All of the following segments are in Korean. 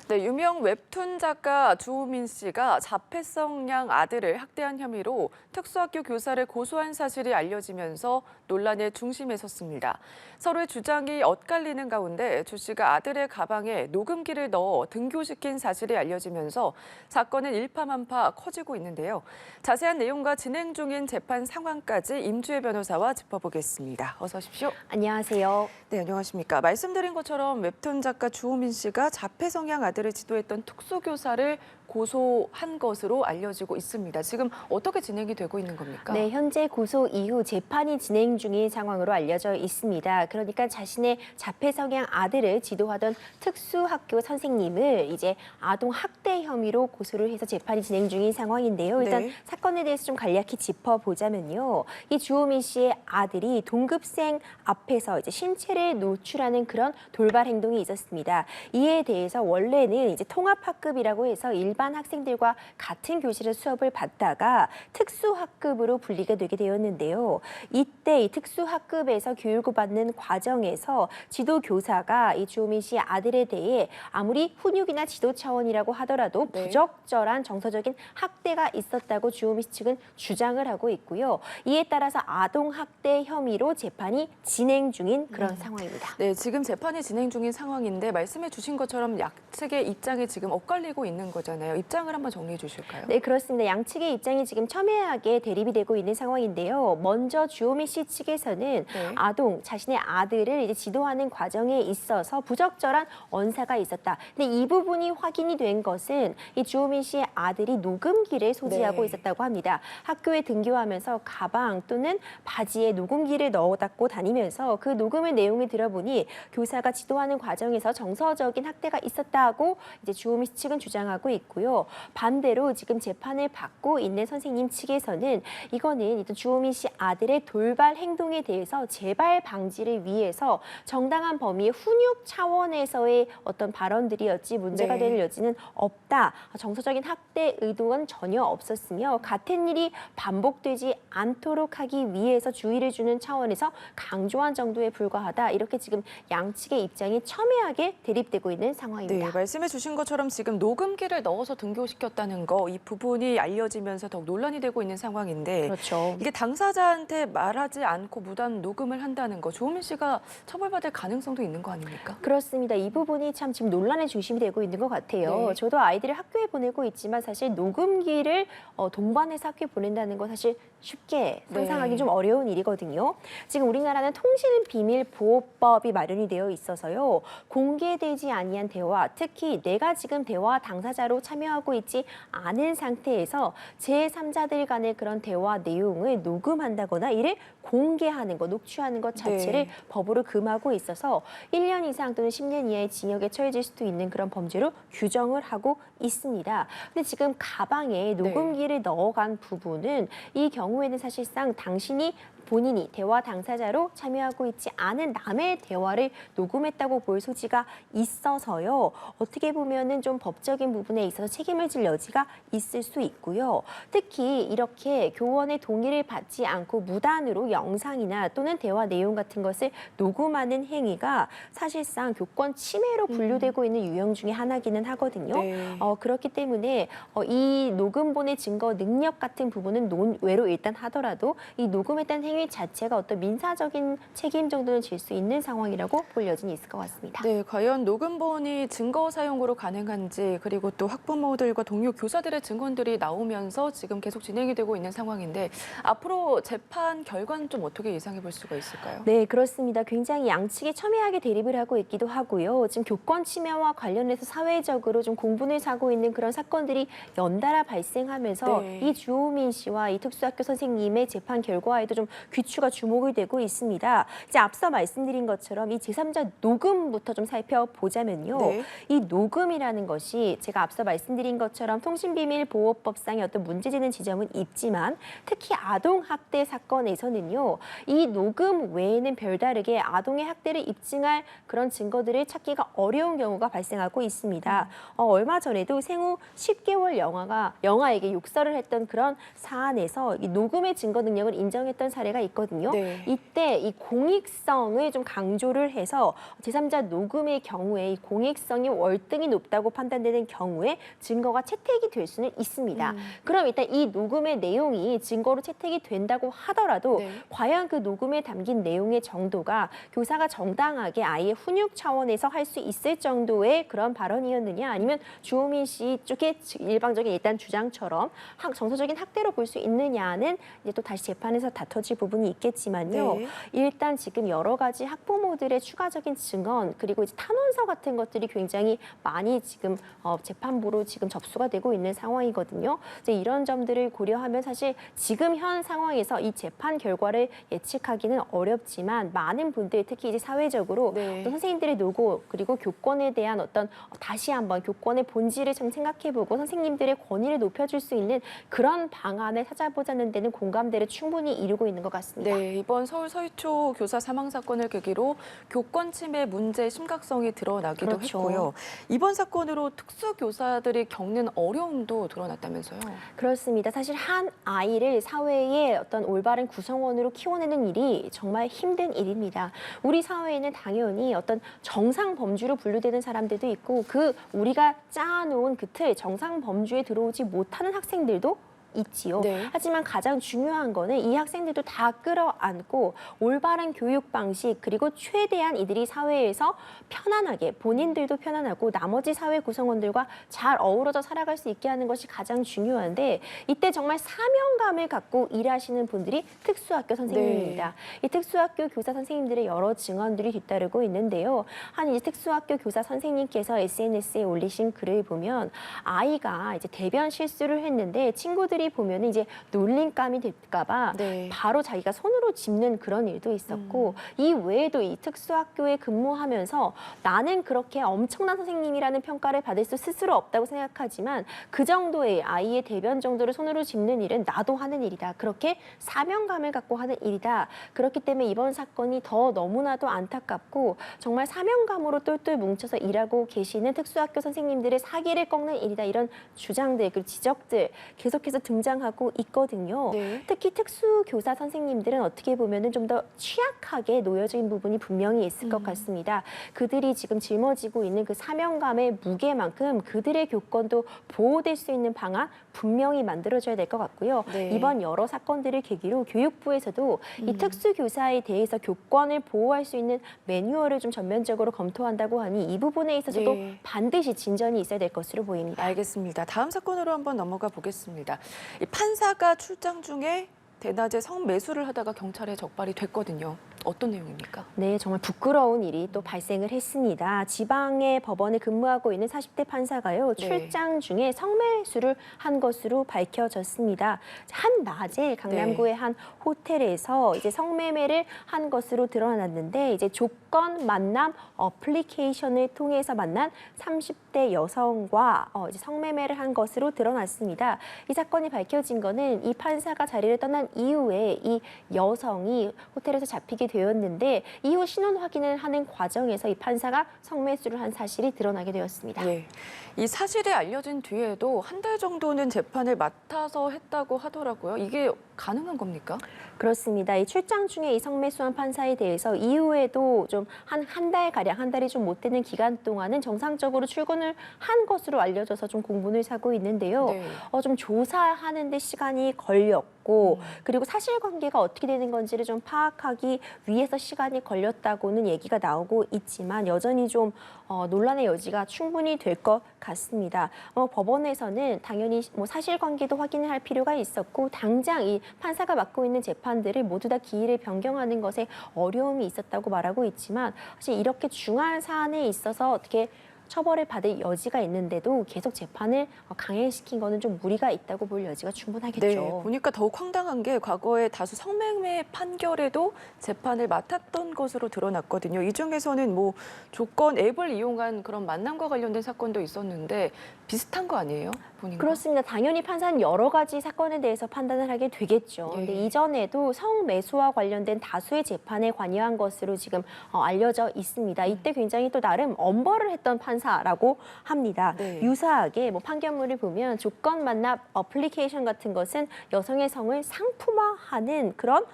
네, 유명 웹툰 작가 주호민 씨가 자폐성냥 아들을 학대한 혐의로 특수학교 교사를 고소한 사실이 알려지면서 논란의 중심에 섰습니다. 서로의 주장이 엇갈리는 가운데 주 씨가 아들의 가방에 녹음기를 넣어 등교시킨 사실이 알려지면서 사건은 일파만파 커지고 있는데요. 자세한 내용과 진행 중인 재판 상황까지 임주혜 변호사와 짚어보겠습니다. 어서 오십시오. 안녕하세요. 네, 안녕하십니까. 말씀드린 것처럼 웹툰 작가 주호민 씨가 자폐성향 아들을 지도했던 특수교사를 고소한 것으로 알려지고 있습니다. 지금 어떻게 진행이 되고 있는 겁니까? 네, 현재 고소 이후 재판이 진행 중인 상황으로 알려져 있습니다. 그러니까 자신의 자폐성향 아들을 지도하던 특수학교 선생님을 이제 아동 학대 혐의로 고소를 해서 재판이 진행 중인 상황인데요. 일단 네. 사건에 대해서 좀 간략히 짚어보자면요. 이 주호민 씨의 아들이 동급생 앞에서 이제 신체를 노출하는 그런 돌발 행동이 있었습니다. 이에 대해서 원래는 이제 통합학급이라고 해서 일반 학생들과 같은 교실에 수업을 받다가 특수학급으로 분리가 되게 되었는데요. 이때 이 특수학급에서 교육을 받는 과정에서 지도교사가 이 주호민 씨의 아들에 대해 아무리 훈육이나 지도 차원이라고 하더라도 네. 부적절한 정서적인 학대가 있었다고 주호민 씨 측은 주장을 하고 있고요. 이에 따라서 아동학대 혐의로 재판이 진행 중인 그런 상황입니다. 네, 지금 재판이 진행 중인 상황인데 말씀해 주신 것처럼 양측의 입장이 지금 엇갈리고 있는 거잖아요. 입장을 한번 정리해 주실까요? 네, 그렇습니다. 양측의 입장이 지금 첨예하게 대립이 되고 있는 상황인데요. 먼저 주호민 씨 측에서는 네. 자신의 아들을 이제 지도하는 과정에 있어서 부적절한 언사가 있었다. 근데 이 부분이 확인이 된 것은 이 주호민 씨의 아들이 녹음기를 소지하고 네. 있었다고 합니다. 학교에 등교하면서 가방 또는 바지에 녹음기를 넣어닫고 다니면서 그 녹음의 내용을 들어보니 교사가 지도하는 과정에서 정서적인 학대가 있었다고 이제 주호민 씨 측은 주장하고 있고요. 반대로 지금 재판을 받고 있는 선생님 측에서는 이거는 일단 주호민 씨 아들의 돌발 행동에 대해서 재발 방지를 위해서 정당한 범위의 훈육 차원에서의 어떤 발언들이었지 문제가 네. 될 여지는 없다. 정서적인 학대 의도는 전혀 없었으며 같은 일이 반복되지 않도록 하기 위해서 주의를 주는 차원에서 강조한 정도에 불과하다. 이렇게 지금 양측의 입장이 첨예하게 대립되고 있는 상황입니다. 네, 말씀해 주신 것처럼 지금 녹음기를 넣어서 등교시켰다는 거, 이 부분이 알려지면서 더욱 논란이 되고 있는 상황인데 그렇죠. 이게 당사자한테 말하지 않고 무단 녹음을 한다는 거, 주호민 씨가 처벌받을 가능성도 있는 거 아닙니까? 그렇습니다. 이 부분이 참 지금 논란의 중심이 되고 있는 것 같아요. 네. 저도 아이들을 학교에 보내고 있지만 사실 녹음기를 동반해서 학교에 보낸다는 건 사실 쉽게 상상하기 네. 좀 어려운 일이거든요. 지금 우리나라는 통신비밀보호법이 마련이 되어 있어서요. 공개되지 아니한 대화, 특히 내가 지금 대화 당사자로 참여하고 있지 않은 상태에서 제3자들 간의 그런 대화 내용을 녹음한다거나 이를 공개하는 것, 녹취하는 것 자체를 네. 법으로 금하고 있어서 1년 이상 또는 10년 이하의 징역에 처해질 수도 있는 그런 범죄로 규정을 하고 있습니다. 근데 지금 가방에 녹음기를 넣어간 부분은 이 경우에는 사실상 본인이 대화 당사자로 참여하고 있지 않은 남의 대화를 녹음했다고 볼 소지가 있어서요. 어떻게 보면은 좀 법적인 부분에 있어서 책임을 질 여지가 있을 수 있고요. 특히 이렇게 교원의 동의를 받지 않고 무단으로 영상이나 또는 대화 내용 같은 것을 녹음하는 행위가 사실상 교권 침해로 분류되고 있는 유형 중에 하나기는 하거든요. 네. 그렇기 때문에 이 녹음본의 증거 능력 같은 부분은 논외로 일단 하더라도 이 녹음했다는 행위 자체가 어떤 민사적인 책임 정도는 질 수 있는 상황이라고 볼 여지는 있을 것 같습니다. 네, 과연 녹음본이 증거 사용으로 가능한지 그리고 또 학부모들과 동료 교사들의 증언들이 나오면서 지금 계속 진행이 되고 있는 상황인데 앞으로 재판 결과는 좀 어떻게 예상해 볼 수가 있을까요? 네, 그렇습니다. 굉장히 양측이 첨예하게 대립을 하고 있기도 하고요. 지금 교권 침해와 관련해서 사회적으로 좀 공분을 사고 있는 그런 사건들이 연달아 발생하면서 네. 이 주호민 씨와 이 특수학교 선생님의 재판 결과에도 좀 귀추가 주목이 되고 있습니다. 이제 앞서 말씀드린 것처럼 이 제3자 녹음부터 좀 살펴보자면요. 네. 이 녹음이라는 것이 제가 앞서 말씀드린 것처럼 통신비밀보호법상의 어떤 문제되는 지점은 있지만 특히 아동학대 사건에서는요. 이 녹음 외에는 별다르게 아동의 학대를 입증할 그런 증거들을 찾기가 어려운 경우가 발생하고 있습니다. 얼마 전에도 생후 10개월 영아에게 욕설을 했던 그런 사안에서 이 녹음의 증거 능력을 인정했던 사례가 문제가 있거든요. 네. 이때 이 공익성을 좀 강조를 해서 제3자 녹음의 경우에 이 공익성이 월등히 높다고 판단되는 경우에 증거가 채택이 될 수는 있습니다. 그럼 일단 이 녹음의 내용이 증거로 채택이 된다고 하더라도 네. 과연 그 녹음에 담긴 내용의 정도가 교사가 정당하게 아이의 훈육 차원에서 할 수 있을 정도의 그런 발언이었느냐, 아니면 주호민 씨 쪽의 일방적인 일단 주장처럼 정서적인 학대로 볼 수 있느냐는 이제 또 다시 재판에서 다퉈질 부분이 있겠지만요. 네. 일단 지금 여러 가지 학부모들의 추가적인 증언 그리고 이제 탄원서 같은 것들이 굉장히 많이 지금 재판부로 지금 접수가 되고 있는 상황이거든요. 이제 이런 점들을 고려하면 사실 지금 현 상황에서 이 재판 결과를 예측하기는 어렵지만 많은 분들, 특히 이제 사회적으로 네. 또 선생님들의 노고 그리고 교권에 대한 어떤 다시 한번 교권의 본질을 좀 생각해보고 선생님들의 권위를 높여줄 수 있는 그런 방안을 찾아보자는 데는 공감대를 충분히 이루고 있는 것 같습니다. 네, 이번 서울 서희초 교사 사망 사건을 계기로 교권 침해 문제의 심각성이 드러나기도 그렇죠. 했고요. 이번 사건으로 특수교사들이 겪는 어려움도 드러났다면서요. 그렇습니다. 사실 한 아이를 사회의 어떤 올바른 구성원으로 키워내는 일이 정말 힘든 일입니다. 우리 사회에는 당연히 어떤 정상 범주로 분류되는 사람들도 있고 우리가 짜놓은 그 틀 정상 범주에 들어오지 못하는 학생들도 있지요. 네. 하지만 가장 중요한 거는 이 학생들도 다 끌어안고 올바른 교육 방식 그리고 최대한 이들이 사회에서 편안하게 본인들도 편안하고 나머지 사회 구성원들과 잘 어우러져 살아갈 수 있게 하는 것이 가장 중요한데 이때 정말 사명감을 갖고 일하시는 분들이 특수학교 선생님입니다. 이 특수학교 교사 선생님들의 여러 증언들이 뒤따르고 있는데요. 한 이제 특수학교 교사 선생님께서 SNS에 올리신 글을 보면 아이가 이제 대변 실수를 했는데 친구들이 보면 이제 놀림감이 될까봐 네. 바로 자기가 손으로 짚는 그런 일도 있었고 이 외에도 이 특수학교에 근무하면서 나는 그렇게 엄청난 선생님이라는 평가를 받을 수 스스로 없다고 생각하지만 그 정도의 아이의 대변 정도를 손으로 짚는 일은 나도 하는 일이다. 그렇게 사명감을 갖고 하는 일이다. 그렇기 때문에 이번 사건이 더 너무나도 안타깝고 정말 사명감으로 똘똘 뭉쳐서 일하고 계시는 특수학교 선생님들의 사기를 꺾는 일이다. 이런 주장들 그리고 지적들 계속해서 등장하고 있거든요. 네. 특히 특수교사 선생님들은 어떻게 보면은 좀 더 취약하게 놓여진 부분이 분명히 있을 것 같습니다. 그들이 지금 짊어지고 있는 그 사명감의 무게만큼 그들의 교권도 보호될 수 있는 방안 분명히 만들어줘야 될 것 같고요. 네. 이번 여러 사건들을 계기로 교육부에서도 이 특수교사에 대해서 교권을 보호할 수 있는 매뉴얼을 좀 전면적으로 검토한다고 하니 이 부분에 있어서도 네. 반드시 진전이 있어야 될 것으로 보입니다. 알겠습니다. 다음 사건으로 한번 넘어가 보겠습니다. 이 판사가 출장 중에 대낮에 성매수를 하다가 경찰에 적발이 됐거든요. 어떤 내용입니까? 네, 정말 부끄러운 일이 또 발생을 했습니다. 지방의 법원에 근무하고 있는 40대 판사가요, 네. 출장 중에 성매수를 한 것으로 밝혀졌습니다. 한낮에 강남구의 한 호텔에서 이제 성매매를 한 것으로 드러났는데, 이제 조건 만남 어플리케이션을 통해서 만난 30대 여성과 이제 성매매를 한 것으로 드러났습니다. 이 사건이 밝혀진 거는 이 판사가 자리를 떠난 이후에 이 여성이 호텔에서 잡히게 되었는데 이후 신원 확인을 하는 과정에서 이 판사가 성매수를 한 사실이 드러나게 되었습니다. 예. 이 사실이 알려진 뒤에도 한 달 정도는 재판을 맡아서 했다고 하더라고요. 이게 가능한 겁니까? 그렇습니다. 이 출장 중에 이 성매수한 판사에 대해서 이후에도 좀 한 달가량, 한 달이 좀 못 되는 기간 동안은 정상적으로 출근을 한 것으로 알려져서 좀 공분을 사고 있는데요. 네. 좀 조사하는 데 시간이 걸렸고 그리고 사실관계가 어떻게 되는 건지를 좀 파악하기 위해서 시간이 걸렸다고는 얘기가 나오고 있지만 여전히 좀 논란의 여지가 충분히 될 것 같습니다. 법원에서는 당연히 뭐 사실관계도 확인을 할 필요가 있었고 당장 이 판사가 맡고 있는 재판들을 모두 다 기일을 변경하는 것에 어려움이 있었다고 말하고 있지만 사실 이렇게 중요한 사안에 있어서 어떻게 처벌을 받을 여지가 있는데도 계속 재판을 강행시킨 거는 좀 무리가 있다고 볼 여지가 충분하겠죠. 네, 보니까 더욱 황당한 게 과거에 다수 성매매 판결에도 재판을 맡았던 것으로 드러났거든요. 이 중에서는 뭐 조건 앱을 이용한 그런 만남과 관련된 사건도 있었는데 비슷한 거 아니에요? 보니까. 그렇습니다. 당연히 판사는 여러 가지 사건에 대해서 판단을 하게 되겠죠. 그런데 예. 이전에도 성매수와 관련된 다수의 재판에 관여한 것으로 지금 알려져 있습니다. 이때 굉장히 또 나름 엄벌을 했던 판사 판사라고 합니다. 네. 유사하게 뭐 판결문을 보면 조건 만납 어플리케이션 같은 것은 여성의 성을 상품화하는 그런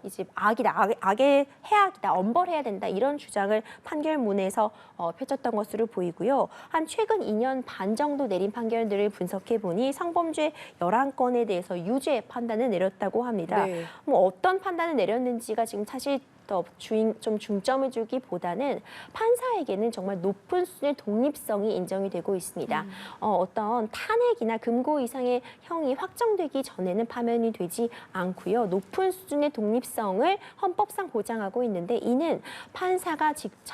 이제 악의 해악이다, 엄벌해야 된다 이런 주장을 판결문에서 펼쳤던 것으로 보이고요. 한 최근 2년 반 정도 내린 판결들을 분석해 보니 성범죄 11건에 대해서 유죄 판단을 내렸다고 합니다. 네. 뭐 어떤 판단을 내렸는지가 지금 사실 좀 중점을 주기보다는 판사에게는 정말 높은 수준의 독립성이 인정이 되고 있습니다. 어떤 탄핵이나 금고 이상의 형이 확정되기 전에는 파면이 되지 않고요. 높은 수준의 독립성을 헌법상 보장하고 있는데 이는 판사가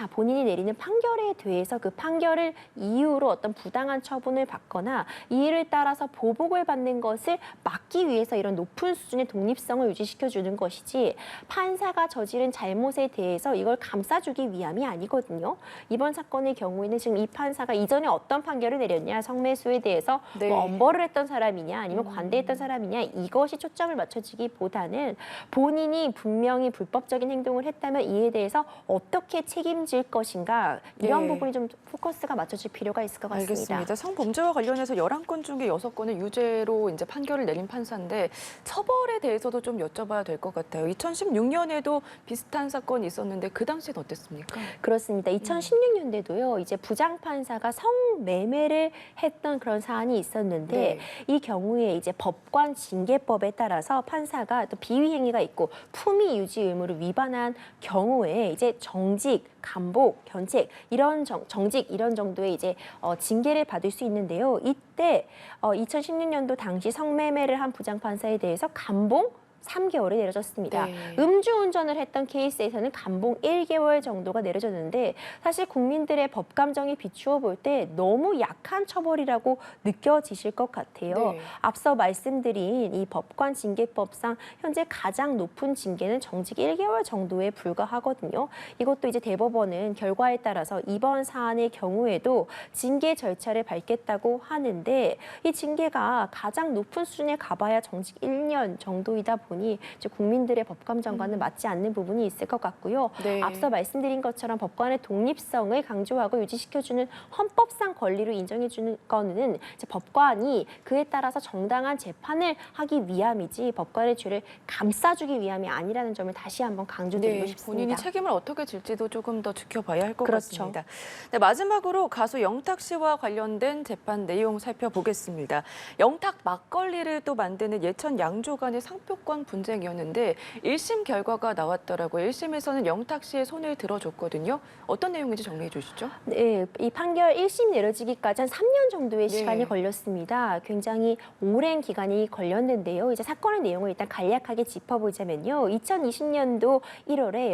본인이 내리는 판결에 대해서 그 판결을 이유로 어떤 부당한 처분을 받거나 이를 따라서 보복을 받는 것을 막기 위해서 이런 높은 수준의 독립성을 유지시켜주는 것이지 판사가 저지른 잘못에 대해서 이걸 감싸주기 위함이 아니거든요. 이번 사건의 경우에는 지금 이 판사가 이전에 어떤 판결을 내렸냐, 성매수에 대해서 네. 뭐 엄벌을 했던 사람이냐, 아니면 관대했던 사람이냐 이것이 초점을 맞춰지기보다는 본인이 분명히 불법적인 행동을 했다면 이에 대해서 어떻게 책임질 것인가 이런 예. 부분이 좀 포커스가 맞춰질 필요가 있을 것 같습니다. 알겠습니다. 성범죄와 관련해서 11건 중에 6건을 유죄로 이제 판결을 내린 판사인데 처벌에 대해서도 좀 여쭤봐야 될 것 같아요. 2016년에도 비슷한 사건이 있었는데 그 당시엔 어땠습니까? 그렇습니다. 2016년대도요. 이제 부장판사가 성매매를 했던 그런 사안이 있었는데 네. 이 경우에 이제 법관 징계법에 따라서 판사가 또 비위 행위가 있고 품위 유지 의무를 위반한 경우에 이제 정직, 감복, 견책 이런 정직 이런 정도의 이제 징계를 받을 수 있는데요. 이때 2016년도 당시 성매매를 한 부장판사에 대해서 감봉 3개월이 내려졌습니다. 네. 음주운전을 했던 케이스에서는 감봉 1개월 정도가 내려졌는데 사실 국민들의 법 감정에 비추어 볼 때 너무 약한 처벌이라고 느껴지실 것 같아요. 네. 앞서 말씀드린 이 법관 징계법상 현재 가장 높은 징계는 정직 1개월 정도에 불과하거든요. 이것도 이제 대법원은 결과에 따라서 이번 사안의 경우에도 징계 절차를 밟겠다고 하는데 이 징계가 가장 높은 수준에 가봐야 정직 1년 정도이다 보니 이제 국민들의 법 감정과는 맞지 않는 부분이 있을 것 같고요. 네. 앞서 말씀드린 것처럼 법관의 독립성을 강조하고 유지시켜주는 헌법상 권리로 인정해주는 거는 이제 법관이 그에 따라서 정당한 재판을 하기 위함이지 법관의 죄를 감싸주기 위함이 아니라는 점을 다시 한번 강조드리고 네, 싶습니다. 본인이 책임을 어떻게 질지도 조금 더 지켜봐야 할 것 그렇죠. 같습니다. 네, 마지막으로 가수 영탁 씨와 관련된 재판 내용 살펴보겠습니다. 영탁 막걸리를 또 만드는 예천 양조 간의 상표권 분쟁이었는데 1심 결과가 나왔더라고요. 1심에서는 영탁 씨의 손을 들어줬거든요. 어떤 내용인지 정리해 주시죠. 네, 이 판결 1심 내려지기까지 한 3년 정도의 네. 시간이 걸렸습니다. 굉장히 오랜 기간이 걸렸는데요. 이제 사건의 내용을 일단 간략하게 짚어보자면요. 2020년도 1월에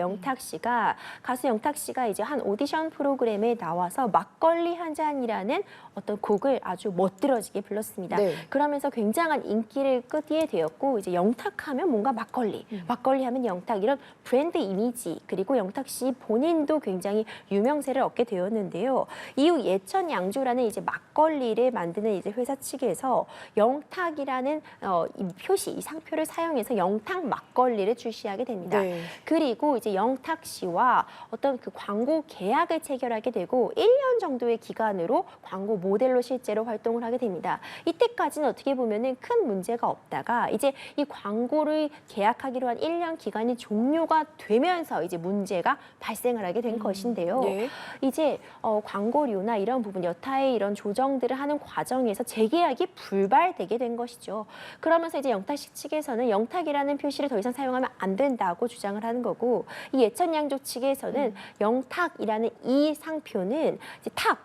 가수 영탁 씨가 이제 한 오디션 프로그램에 나와서 막걸리 한 잔이라는 어떤 곡을 아주 멋들어지게 불렀습니다. 네. 그러면서 굉장한 인기를 끄게 되었고 이제 영탁하면 뭔가 막걸리, 막걸리 하면 영탁 이런 브랜드 이미지 그리고 영탁 씨 본인도 굉장히 유명세를 얻게 되었는데요. 이후 예천 양조라는 이제 막걸리를 만드는 이제 회사 측에서 영탁이라는 이 표시, 이 상표를 사용해서 영탁 막걸리를 출시하게 됩니다. 네. 그리고 이제 영탁 씨와 어떤 그 광고 계약을 체결하게 되고 1년 정도의 기간으로 광고 모델로 실제로 활동을 하게 됩니다. 이때까지는 어떻게 보면은 큰 문제가 없다가 이제 이 광고를 계약하기로 한 1년 기간이 종료가 되면서 이제 문제가 발생을 하게 된 것인데요. 예. 이제 광고료나 이런 부분 여타의 이런 조정들을 하는 과정에서 재계약이 불발되게 된 것이죠. 그러면서 이제 영탁 씨 측에서는 영탁이라는 표시를 더 이상 사용하면 안 된다고 주장을 하는 거고 이 예천 양조 측에서는 영탁이라는 이 상표는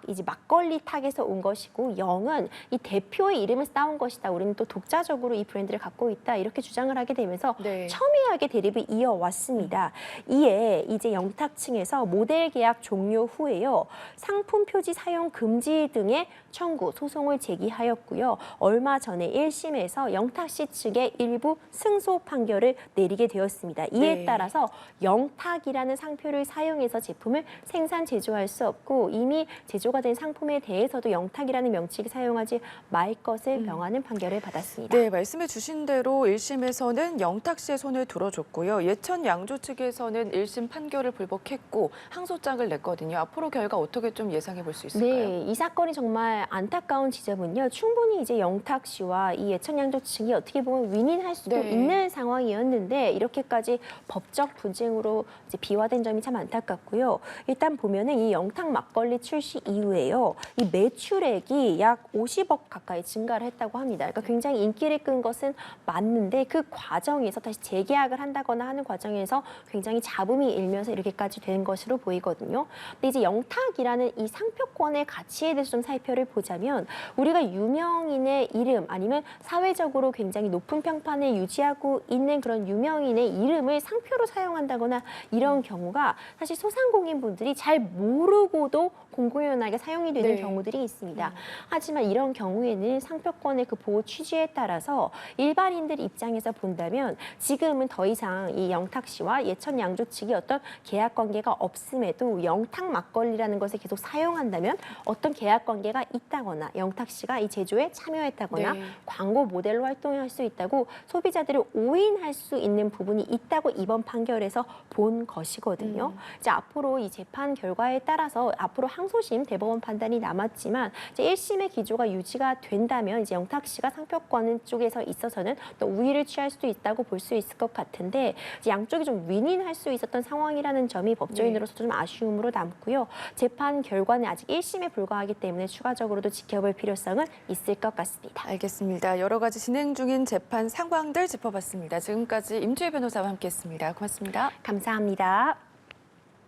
이제 막걸리 탁에서 온 것이고 영은 이 대표의 이름에서 따온 것이다. 우리는 또 독자적으로 이 브랜드를 갖고 있다. 이렇게 주장을 하게 되면서 네. 첨예하게 대립을 이어왔습니다. 이에 이제 영탁 층에서 모델 계약 종료 후에요. 상품 표지 사용 금지 등의 청구, 소송을 제기하였고요. 얼마 전에 1심에서 영탁 씨 측의 일부 승소 판결을 내리게 되었습니다. 이에 네. 따라서 영탁이라는 상표를 사용해서 제품을 생산, 제조할 수 없고 이미 제조가 된 상품에 대해서도 영탁이라는 명칭을 사용하지 말 것을 명하는 판결을 받았습니다. 네, 말씀해 주신 대로 1심에서는 법원은 영탁 씨의 손을 들어줬고요. 예천 양조 측에서는 1심 판결을 불복했고 항소장을 냈거든요. 앞으로 결과 어떻게 좀 예상해 볼 수 있을까요? 네, 이 사건이 정말 안타까운 지점은요. 충분히 이제 영탁 씨와 이 예천 양조 측이 어떻게 보면 윈윈할 수도 네. 있는 상황이었는데 이렇게까지 법적 분쟁으로 이제 비화된 점이 참 안타깝고요. 일단 보면은 이 영탁 막걸리 출시 이후에요. 이 매출액이 약 50억 가까이 증가를 했다고 합니다. 그러니까 굉장히 인기를 끈 것은 맞는데 그 과정에서 다시 재계약을 한다거나 하는 과정에서 굉장히 잡음이 일면서 이렇게까지 된 것으로 보이거든요. 근데 이제 영탁이라는 이 상표권의 가치에 대해서 좀 살펴를 보자면 우리가 유명인의 이름 아니면 사회적으로 굉장히 높은 평판을 유지하고 있는 그런 유명인의 이름을 상표로 사용한다거나 이런 경우가 사실 소상공인 분들이 잘 모르고도 공공연하게 사용이 되는 네. 경우들이 있습니다. 하지만 이런 경우에는 상표권의 그 보호 취지에 따라서 일반인들 입장에서 본다면 지금은 더 이상 이 영탁 씨와 예천 양조 측이 어떤 계약 관계가 없음에도 영탁 막걸리라는 것을 계속 사용한다면 어떤 계약 관계가 있다거나 영탁 씨가 이 제조에 참여했다거나 네. 광고 모델로 활동할 수 있다고 소비자들을 오인할 수 있는 부분이 있다고 이번 판결에서 본 것이거든요. 이제 앞으로 이 재판 결과에 따라서 앞으로 항소심 대법원 판단이 남았지만 이제 1심의 기조가 유지가 된다면 이제 영탁 씨가 상표권 쪽에서 있어서는 또 우위를 취할 수도 있다고 볼 수 있을 것 같은데 이제 양쪽이 좀 윈윈할 수 있었던 상황이라는 점이 법조인으로서 좀 아쉬움으로 남고요. 재판 결과는 아직 1심에 불과하기 때문에 추가적으로도 지켜볼 필요성은 있을 것 같습니다. 알겠습니다. 여러 가지 진행 중인 재판 상황들 짚어봤습니다. 지금까지 임주희 변호사와 함께했습니다. 고맙습니다. 감사합니다.